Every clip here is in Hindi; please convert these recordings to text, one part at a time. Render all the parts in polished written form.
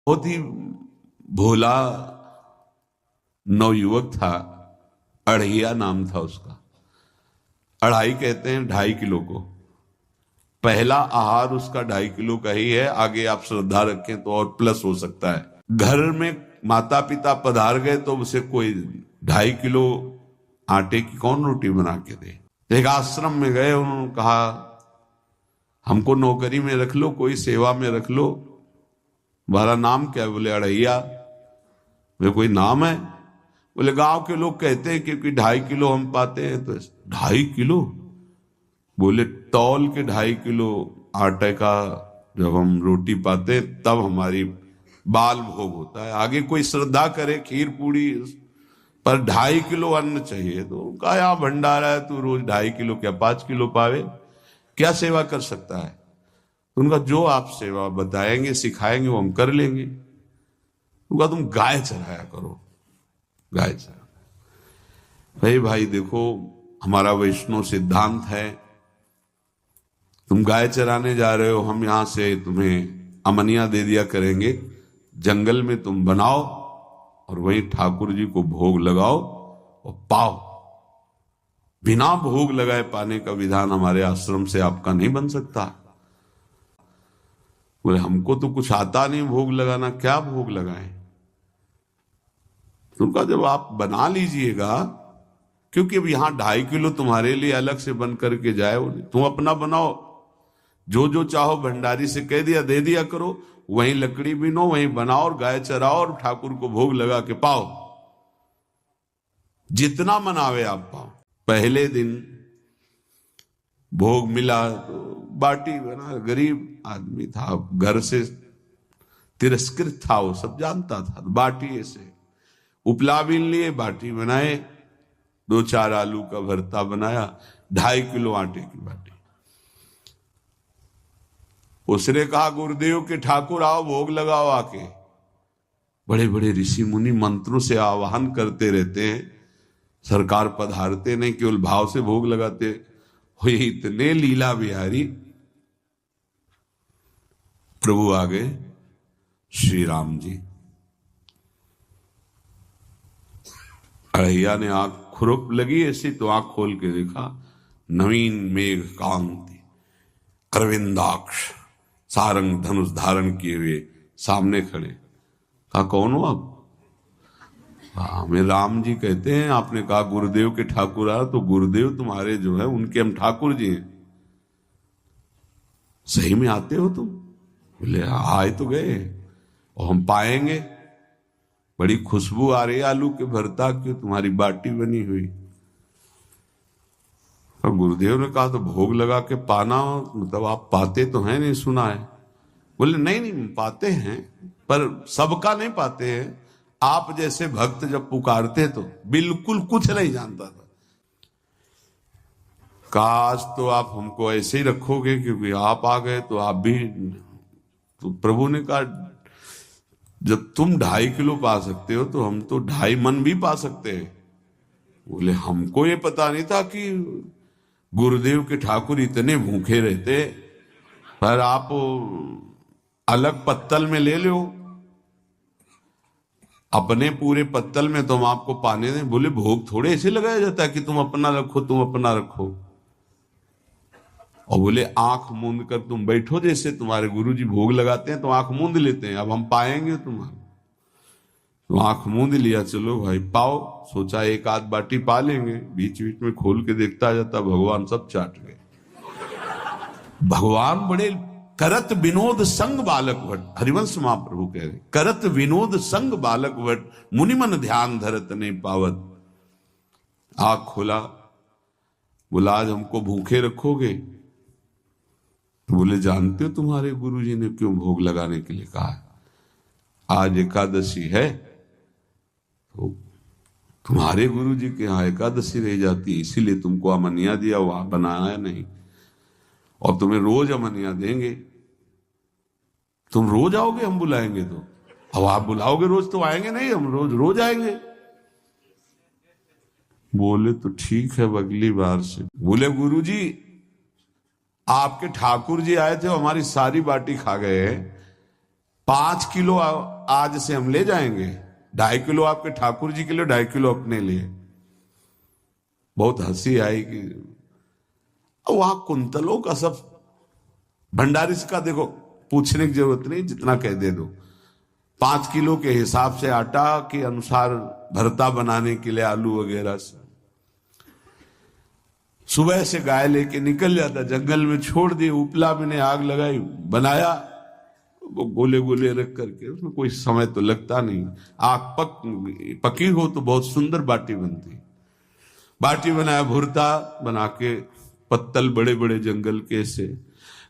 बहुत ही भोला नवयुवक था, अढ़ैया नाम था उसका। अढ़ाई कहते हैं 2.5 किलो को। पहला आहार उसका 2.5 किलो का ही है, आगे आप श्रद्धा रखें तो और प्लस हो सकता है। घर में माता पिता पधार गए तो उसे कोई 2.5 किलो आटे की कौन रोटी बना के दे। एक आश्रम में गए, उन्होंने कहा हमको नौकरी में रख लो, कोई सेवा में रख लो, तुम्हारा नाम क्या है? बोले अढ़ैया। वे कोई नाम है? बोले गांव के लोग कहते हैं क्योंकि 2.5 किलो हम पाते हैं। तो 2.5 किलो? बोले तौल के 2.5 किलो आटे का जब हम रोटी पाते तब हमारी बाल भोग होता है। आगे कोई श्रद्धा करे खीर पूड़ी, पर 2.5 किलो अन्न चाहिए। तो कहा यहाँ भंडारा है, तू रोज 2.5 किलो क्या 5 किलो पावे, क्या सेवा कर सकता है? तो उनका जो आप सेवा बताएंगे सिखाएंगे वो हम कर लेंगे। उनका तुम गाय चराया करो, गाय चरा। भाई देखो, हमारा वैष्णव सिद्धांत है, तुम गाय चराने जा रहे हो, हम यहां से तुम्हें अमनिया दे दिया करेंगे, जंगल में तुम बनाओ और वहीं ठाकुर जी को भोग लगाओ और पाओ। बिना भोग लगाए पाने का विधान हमारे आश्रम से आपका नहीं बन सकता। बोले हमको तो कुछ आता नहीं भोग लगाना, क्या भोग लगाएं? तो उनका जब आप बना लीजिएगा, क्योंकि अब यहां 2.5 किलो तुम्हारे लिए अलग से बन करके जाए, तुम अपना बनाओ, जो जो चाहो भंडारी से कह दिया दे दिया करो, वहीं लकड़ी बीनो, वहीं बनाओ और गाय चराओ और ठाकुर को भोग लगा के पाओ। जितना मनावे आप पाओ। पहले दिन भोग मिला तो बाटी बना, गरीब आदमी था, घर से तिरस्कृत था, वो सब जानता था। बाटी ऐसे उपला बीन लिए, बाटी बनाए, 2-4 आलू का भरता बनाया, 2.5 किलो आटे की बाटी। उसने कहा गुरुदेव के ठाकुर आओ भोग लगाओ आके। बड़े बड़े ऋषि मुनि मंत्रों से आवाहन करते रहते हैं, सरकार पधारते नहीं, केवल भाव से भोग लगाते हो। इतने लीला बिहारी प्रभु आ गए, श्री राम जी। अढ़ैया ने आंख खुरक लगी ऐसी, तो आंख खोल के देखा, नवीन मेघ कांति, अरविंदाक्ष, सारंग धनुष धारण किए हुए सामने खड़े। कहा कौन हो आप? हमें राम जी कहते हैं। आपने कहा गुरुदेव के ठाकुर आ, तो गुरुदेव तुम्हारे जो है उनके हम ठाकुर जी हैं। सही में आते हो तुम? बोले आए तो गए और हम पाएंगे। बड़ी खुशबू आ रही है आलू के भरता की, तुम्हारी बाटी बनी हुई। और गुरुदेव ने कहा तो भोग लगा के पाना, मतलब आप पाते तो हैं? नहीं सुना है। बोले नहीं पाते हैं, पर सबका नहीं पाते हैं। आप जैसे भक्त जब पुकारते तो बिल्कुल कुछ नहीं जानता था। काश तो आप हमको ऐसे ही रखोगे, क्योंकि आप आ गए तो आप भी। तो प्रभु ने कहा जब तुम 2.5 किलो पा सकते हो तो हम तो 2.5 मन भी पा सकते हैं। बोले हमको ये पता नहीं था कि गुरुदेव के ठाकुर इतने भूखे रहते, पर आप अलग पत्तल में ले लो, अपने पूरे पत्तल में तुम आपको पाने दें। बोले भोग थोड़े ऐसे लगाया जाता है कि तुम अपना रखो, तुम अपना रखो। और बोले आंख मूंद कर तुम बैठो, जैसे तुम्हारे गुरुजी भोग लगाते हैं तो आंख मूंद लेते हैं, अब हम पाएंगे तुम्हारा। तो आंख मूंद लिया, चलो भाई पाओ। सोचा एक आध बाटी पा लेंगे, बीच बीच में खोल के देखता जाता, भगवान सब चाट गए। भगवान बड़े करत विनोद संग बालक भट, हरिवंश महाप्रभु कह रहे, करत विनोद संग बालक भट, मुनिमन ध्यान धरत ने पावत। आंख खोला, बोला आज हमको भूखे रखोगे? तो बोले जानते हो तुम्हारे गुरुजी ने क्यों भोग लगाने के लिए कहा? आज एकादशी है, तो तुम्हारे गुरुजी के यहाँ एकादशी रह जाती है, इसीलिए तुमको अमनिया दिया, वहां बनाया नहीं। और तुम्हें रोज अमनिया देंगे। तुम रोज आओगे हम बुलाएंगे तो? अब आप बुलाओगे रोज तो आएंगे नहीं, हम रोज रोज आएंगे। बोले तो ठीक है अगली बार से। बोले गुरुजी आपके ठाकुर जी आए थे, हमारी सारी बाटी खा गए, 5 किलो आज से हम ले जाएंगे, 2.5 किलो आपके ठाकुर जी के लिए, 2.5 किलो अपने लिए। बहुत हंसी आई कि वहां कुंतलों का सब भंडारी का देखो, पूछने की जरूरत नहीं, जितना कह दे दो। 5 किलो के हिसाब से आटा के अनुसार भरता बनाने के लिए आलू वगैरह से सुबह से गाय लेके निकल जाता, जंगल में छोड़ दिए, उपला में ने आग लगाई, बनाया, वो गोले गोले रख करके, उसमें कोई समय तो लगता नहीं। आग पकी हो तो बहुत सुंदर बाटी बनती। बाटी बनाया, भुरता बना के, पत्तल बड़े बड़े जंगल के से,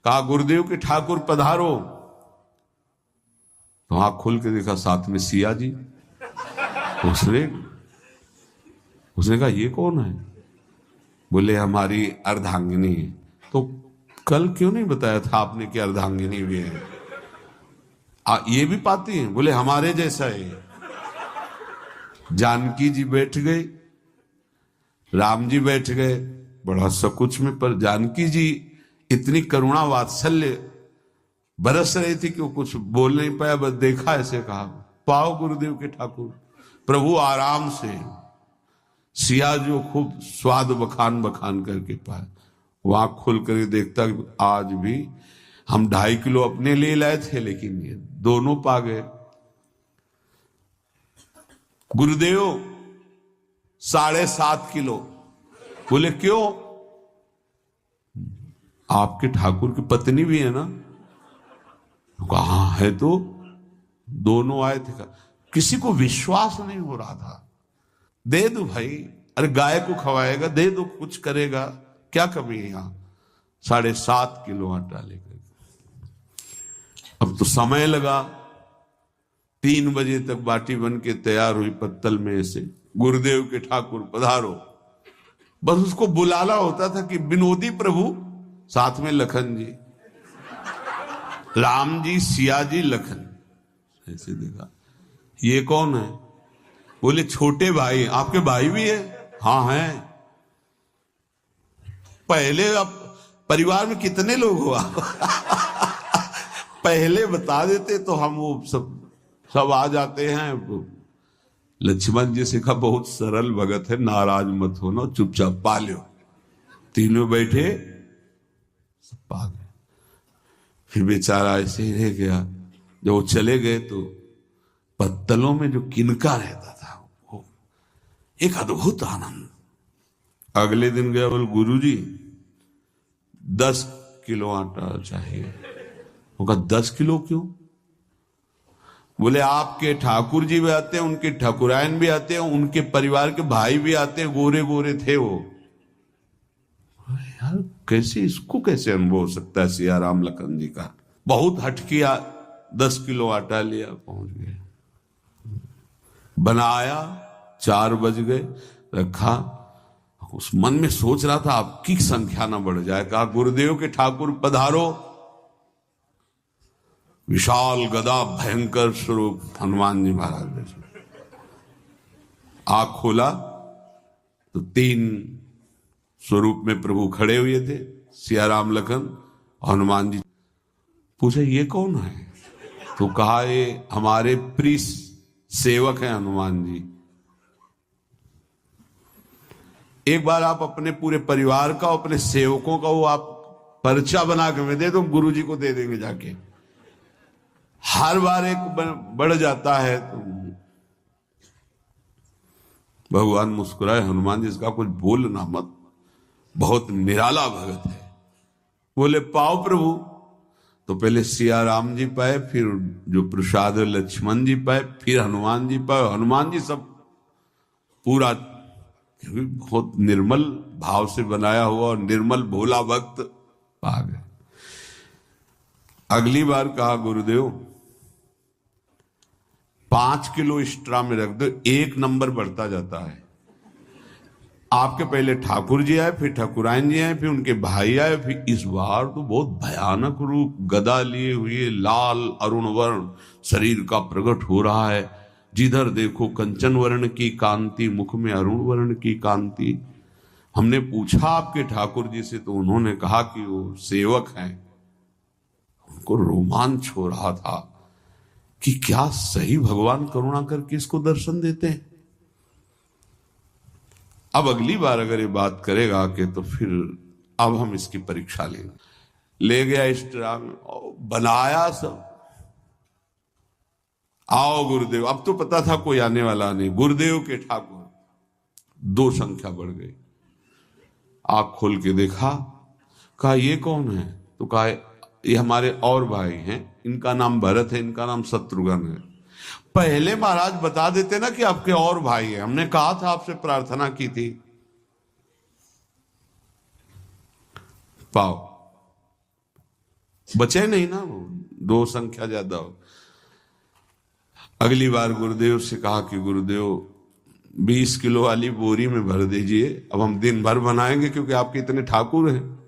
कहा गुरुदेव के ठाकुर पधारो। तो आंख खोल के देखा साथ में सिया जी। उसने कहा ये कौन है? बोले हमारी अर्धांगिनी है। तो कल क्यों नहीं बताया था आपने कि अर्धांगिनी भी है? ये भी पाती हैं? बोले हमारे जैसा है। जानकी जी बैठ गए, राम जी बैठ गए, बड़ा सकुच में, पर जानकी जी इतनी करुणा वात्सल्य बरस रही थी कि वो कुछ बोल नहीं पाया, बस देखा, ऐसे कहा पाओ गुरुदेव के ठाकुर, प्रभु आराम से। सिया जो खूब स्वाद बखान बखान करके पाए, वहां खुल कर देखता आज भी हम 2.5 किलो अपने लिए लाए थे, लेकिन ये दोनों पा गए। गुरुदेव 7.5 किलो। बोले क्यों? आपके ठाकुर की पत्नी भी है ना? कहा है, तो दोनों आए थे। किसी को विश्वास नहीं हो रहा था। दे दो भाई, अरे गाय को खवाएगा, दे दो, कुछ करेगा, क्या कमी है यहां? 7.5 किलो आटा लेकर। अब तो समय लगा, 3 बजे तक बाटी बन के तैयार हुई पत्तल में से। गुरुदेव के ठाकुर पधारो, बस उसको बुलाना होता था कि विनोदी प्रभु, साथ में लखन जी, राम जी, सिया जी, लखन। ऐसे देखा, ये कौन है? बोले छोटे भाई। आपके भाई भी है? हाँ है। पहले अब परिवार में कितने लोग हुआ? पहले बता देते तो हम वो सब आ जाते हैं। लक्ष्मण जी से कहा बहुत सरल भगत है, नाराज मत होना, चुपचाप पा लो। तीनों बैठे, सब पा गए। फिर बेचारा ऐसे ही रह गया। जब वो चले गए तो पत्तलों में जो किनका रहता था, वो एक अद्भुत आनंद। अगले दिन गया, बोल गुरुजी 10 किलो आटा चाहिए। वो कहा 10 किलो क्यों? बोले आपके ठाकुर जी भी आते हैं, उनके ठाकुरायन भी आते हैं, उनके परिवार के भाई भी आते हैं, गोरे गोरे थे वो। यार कैसे, इसको कैसे अनुभव हो सकता है? सिया राम लखन जी का बहुत हट किया। 10 किलो आटा लिया, पहुंच गए, बनाया, 4 बज गए, रखा। उस मन में सोच रहा था आपकी संख्या ना बढ़ जाए। कहा गुरुदेव के ठाकुर पधारो। विशाल गदा, भयंकर स्वरूप हनुमान जी महाराज। आंख खोला तो 3 स्वरूप में प्रभु खड़े हुए थे, सिया राम लखन हनुमान जी। पूछा ये कौन है? तो कहा ये हमारे प्रिय सेवक हैं हनुमान जी। एक बार आप अपने पूरे परिवार का, अपने सेवकों का वो आप पर्चा बना के मैं दे दो, गुरु जी को दे देंगे जाके। हर बार एक बढ़ जाता है तो भगवान मुस्कुराए, हनुमान जी इसका कुछ बोलना मत, बहुत निराला भगत है। बोले पाओ प्रभु। तो पहले सिया राम जी पाए, फिर जो प्रसाद लक्ष्मण जी पाए, फिर हनुमान जी पाए। हनुमान जी सब पूरा बहुत निर्मल भाव से बनाया हुआ और निर्मल भोला भक्त पा गए। अगली बार कहा गुरुदेव 5 किलो एक्स्ट्रा में रख दो, 1 नंबर बढ़ता जाता है। आपके पहले ठाकुर जी आए, फिर ठाकुरायन जी आए, फिर उनके भाई आए, फिर इस बार तो बहुत भयानक रूप, गदा लिए हुए, लाल अरुण वर्ण शरीर का प्रकट हो रहा है। जिधर देखो कंचन वर्ण की कांति, मुख में अरुण वर्ण की कांति। हमने पूछा आपके ठाकुर जी से तो उन्होंने कहा कि वो सेवक हैं। उनको रोमांच हो रहा था कि क्या सही भगवान करुणा करके इसको दर्शन देते हैं। अब अगली बार अगर ये बात करेगा कि तो फिर अब हम इसकी परीक्षा लेंगे। ले गया इस ट्राम बनाया सब, आओ गुरुदेव। अब तो पता था कोई आने वाला नहीं, गुरुदेव के ठाकुर 2 संख्या बढ़ गई। आंख खोल के देखा, कहा ये कौन है? तो कहा ये हमारे और भाई हैं, इनका नाम भरत है, इनका नाम शत्रुघ्न है। पहले महाराज बता देते ना कि आपके और भाई हैं, हमने कहा था, आपसे प्रार्थना की थी। पाओ बचे नहीं ना, वो 2 संख्या ज्यादा हो। अगली बार गुरुदेव से कहा कि गुरुदेव 20 किलो वाली बोरी में भर दीजिए, अब हम दिन भर बनाएंगे क्योंकि आपके इतने ठाकुर हैं।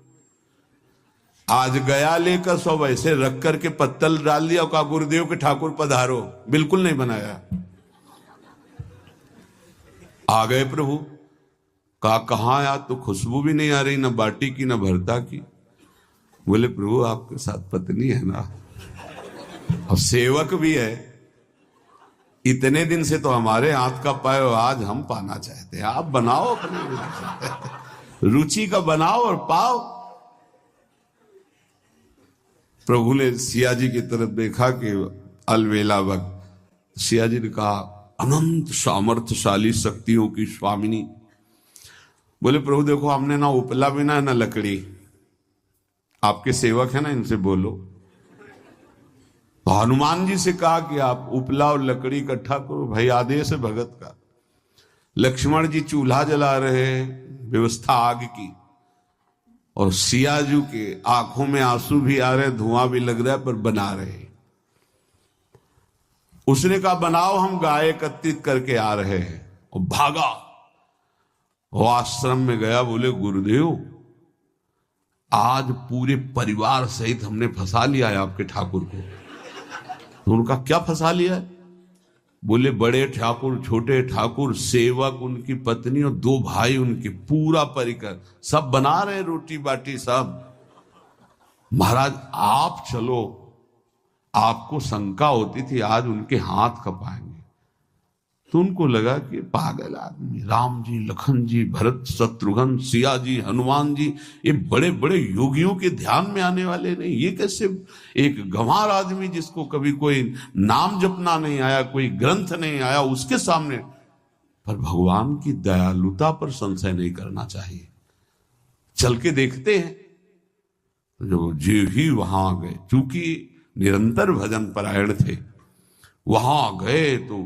आज गया लेकर सब ऐसे रख करके पत्तल डाल दिया और कहा गुरुदेव के ठाकुर पधारो। बिल्कुल नहीं बनाया। आ गए प्रभु, कहा कहां यार, तो खुशबू भी नहीं आ रही, ना बाटी की ना भरता की। बोले प्रभु आपके साथ पत्नी है ना और सेवक भी है, इतने दिन से तो हमारे हाथ का पाए, आज हम पाना चाहते हैं, आप बनाओ अपने रुचि का बनाओ और पाओ। प्रभु ने सिया जी की तरफ देखा कि अलवेला वक्त। सिया जी ने कहा अनंत सामर्थ्यशाली शक्तियों की स्वामिनी। बोले प्रभु देखो हमने ना उपला भी ना लकड़ी, आपके सेवक है ना, इनसे बोलो। तो हनुमान जी से कहा कि आप उपला और लकड़ी इकट्ठा करो, भाई आदेश है भगत का। लक्ष्मण जी चूल्हा जला रहे, व्यवस्था आग की, और सियाजू के आंखों में आंसू भी आ रहे, धुआं भी लग रहा है, पर बना रहे। उसने कहा बनाओ, हम गाय एकत्रित करके आ रहे हैं, और भागा। वो आश्रम में गया, बोले गुरुदेव आज पूरे परिवार सहित हमने फंसा लिया है आपके ठाकुर को। तो उनका क्या फंसा लिया है? बोले बड़े ठाकुर, छोटे ठाकुर, सेवक, उनकी पत्नी और 2 भाई उनके, पूरा परिकर, सब बना रहे रोटी बाटी सब। महाराज आप चलो, आपको शंका होती थी आज उनके हाथ कपाएंगे। तो उनको लगा कि पागल आदमी, राम जी, लखन जी, भरत, शत्रुघ्न, सिया जी, हनुमान जी, ये बड़े बड़े योगियों के ध्यान में आने वाले नहीं, ये कैसे एक गंवार आदमी जिसको कभी कोई नाम जपना नहीं आया, कोई ग्रंथ नहीं आया, उसके सामने। पर भगवान की दयालुता पर संशय नहीं करना चाहिए। चल के देखते हैं। जो जीव ही वहां गए, चूंकि निरंतर भजन परायण थे, वहां गए तो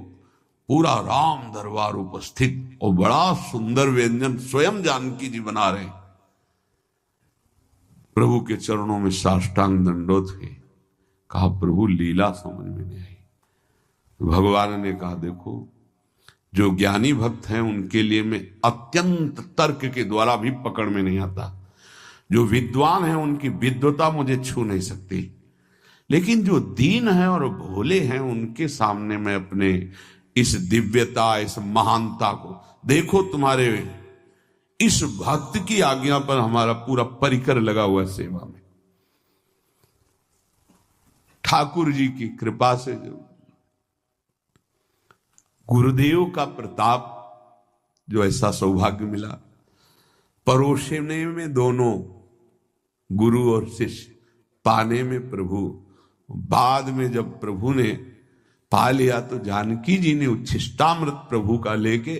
पूरा राम दरबार उपस्थित, और बड़ा सुंदर व्यंजन स्वयं जानकी जी बना रहे। प्रभु के चरणों में साष्टांग दंडोत है। कहा प्रभु लीला समझ में नहीं आई। भगवान ने कहा देखो, जो ज्ञानी भक्त हैं उनके लिए मैं अत्यंत तर्क के द्वारा भी पकड़ में नहीं आता। जो विद्वान हैं उनकी विद्वता मुझे छू नहीं सकती, लेकिन जो दीन है और भोले हैं उनके सामने मैं अपने इस दिव्यता, इस महानता को देखो। तुम्हारे इस भक्त की आज्ञा पर हमारा पूरा परिकर लगा हुआ है सेवा में। ठाकुर जी की कृपा से जो गुरुदेव का प्रताप, जो ऐसा सौभाग्य मिला, परोसने में दोनों गुरु और शिष्य, पाने में प्रभु। बाद में जब प्रभु ने पा लिया तो जानकी जी ने उच्छिष्टामृत प्रभु का लेके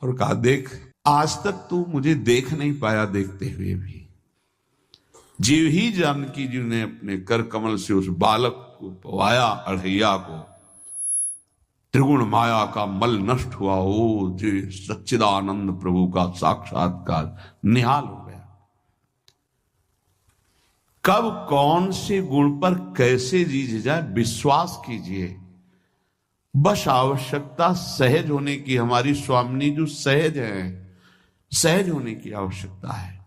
और कहा देख, आज तक तू मुझे देख नहीं पाया, देखते हुए भी। जीव ही जानकी जी ने अपने कर कमल से उस बालक को पवाया, अढ़ैया को, त्रिगुण माया का मल नष्ट हुआ। ओ जी सच्चिदानंद प्रभु का साक्षात्कार निहाल हो गया। कब कौन से गुण पर कैसे जी जाए, विश्वास कीजिए। बस आवश्यकता सहज होने की। हमारी स्वामिनी जो सहज है, सहज होने की आवश्यकता है।